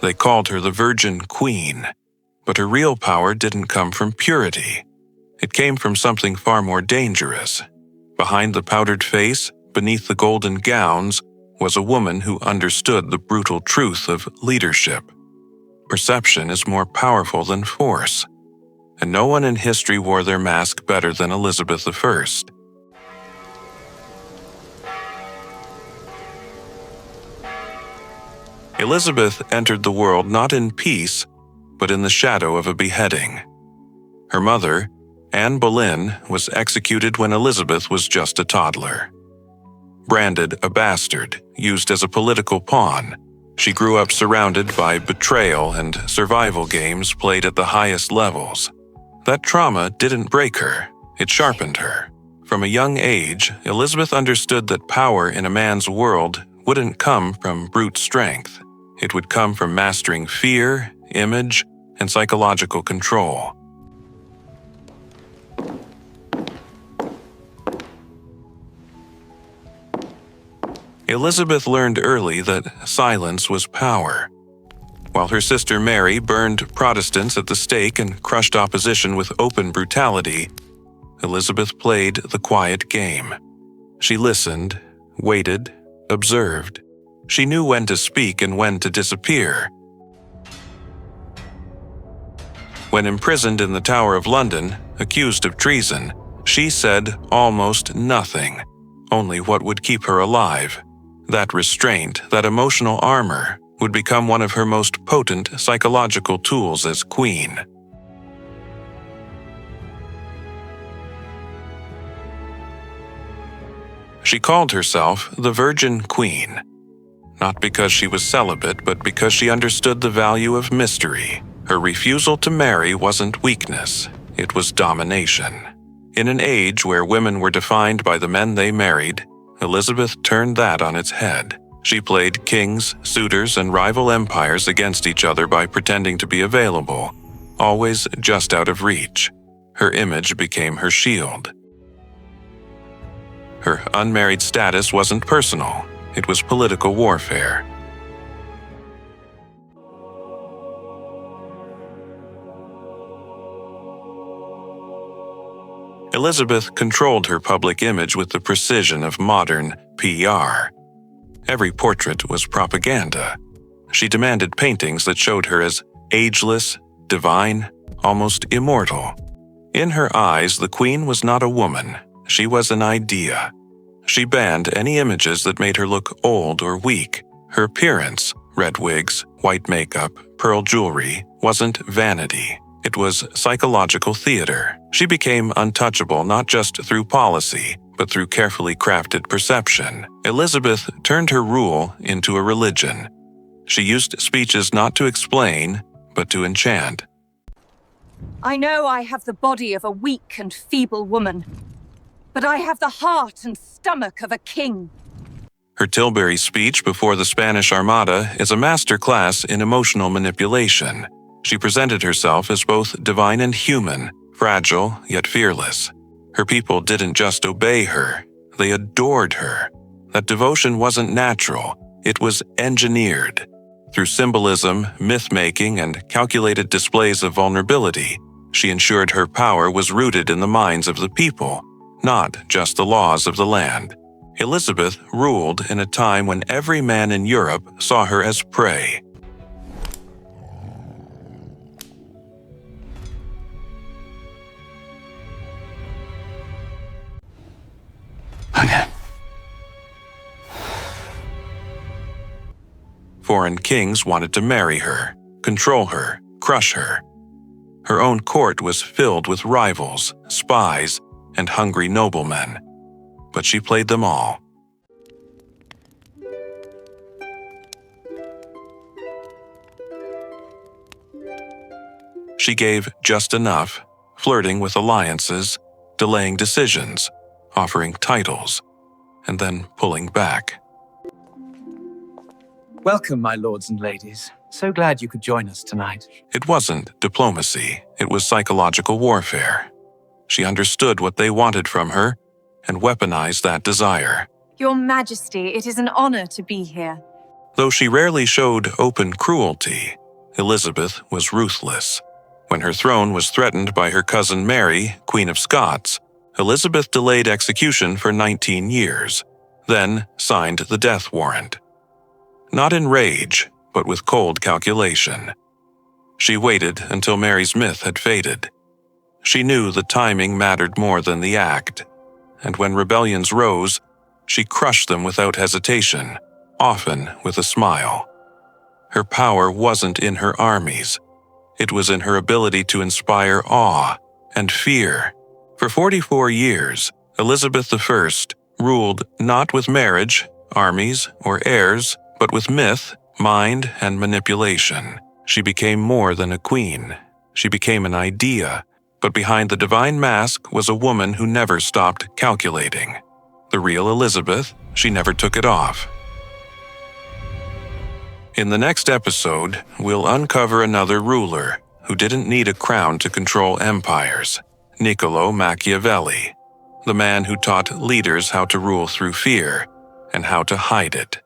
They called her the Virgin Queen, but her real power didn't come from purity. It came from something far more dangerous. Behind the powdered face, beneath the golden gowns, was a woman who understood the brutal truth of leadership. Perception is more powerful than force, and no one in history wore their mask better than Elizabeth I. Elizabeth entered the world not in peace, but in the shadow of a beheading. Her mother, Anne Boleyn, was executed when Elizabeth was just a toddler. Branded a bastard, used as a political pawn, she grew up surrounded by betrayal and survival games played at the highest levels. That trauma didn't break her, it sharpened her. From a young age, Elizabeth understood that power in a man's world wouldn't come from brute strength. It would come from mastering fear, image, and psychological control. Elizabeth learned early that silence was power. While her sister Mary burned Protestants at the stake and crushed opposition with open brutality, Elizabeth played the quiet game. She listened, waited, observed. She knew when to speak and when to disappear. When imprisoned in the Tower of London, accused of treason, she said almost nothing, only what would keep her alive. That restraint, that emotional armor, would become one of her most potent psychological tools as queen. She called herself the Virgin Queen, not because she was celibate, but because she understood the value of mystery. Her refusal to marry wasn't weakness, it was domination. In an age where women were defined by the men they married, Elizabeth turned that on its head. She played kings, suitors, and rival empires against each other by pretending to be available, always just out of reach. Her image became her shield. Her unmarried status wasn't personal, it was political warfare. Elizabeth controlled her public image with the precision of modern PR. Every portrait was propaganda. She demanded paintings that showed her as ageless, divine, almost immortal. In her eyes, the queen was not a woman, she was an idea. She banned any images that made her look old or weak. Her appearance, red wigs, white makeup, pearl jewelry, wasn't vanity. It was psychological theater. She became untouchable not just through policy, but through carefully crafted perception. Elizabeth turned her rule into a religion. She used speeches not to explain, but to enchant. I know I have the body of a weak and feeble woman, but I have the heart and stomach of a king. Her Tilbury speech before the Spanish Armada is a masterclass in emotional manipulation. She presented herself as both divine and human, fragile yet fearless. Her people didn't just obey her, they adored her. That devotion wasn't natural, it was engineered. Through symbolism, myth-making, and calculated displays of vulnerability, she ensured her power was rooted in the minds of the people, not just the laws of the land. Elizabeth ruled in a time when every man in Europe saw her as prey. Foreign kings wanted to marry her, control her, crush her. Her own court was filled with rivals, spies, and hungry noblemen. But she played them all. She gave just enough, flirting with alliances, delaying decisions, offering titles, and then pulling back. Welcome, my lords and ladies. So glad you could join us tonight. It wasn't diplomacy, it was psychological warfare. She understood what they wanted from her and weaponized that desire. Your Majesty, it is an honor to be here. Though she rarely showed open cruelty, Elizabeth was ruthless. When her throne was threatened by her cousin Mary, Queen of Scots, Elizabeth delayed execution for 19 years, then signed the death warrant. Not in rage, but with cold calculation. She waited until Mary's myth had faded. She knew the timing mattered more than the act, and when rebellions rose, she crushed them without hesitation, often with a smile. Her power wasn't in her armies. It was in her ability to inspire awe and fear. For 44 years, Elizabeth I ruled not with marriage, armies, or heirs, but with myth, mind, and manipulation. She became more than a queen. She became an idea, but behind the divine mask was a woman who never stopped calculating. The real Elizabeth, she never took it off. In the next episode, we'll uncover another ruler who didn't need a crown to control empires, Niccolo Machiavelli, the man who taught leaders how to rule through fear and how to hide it.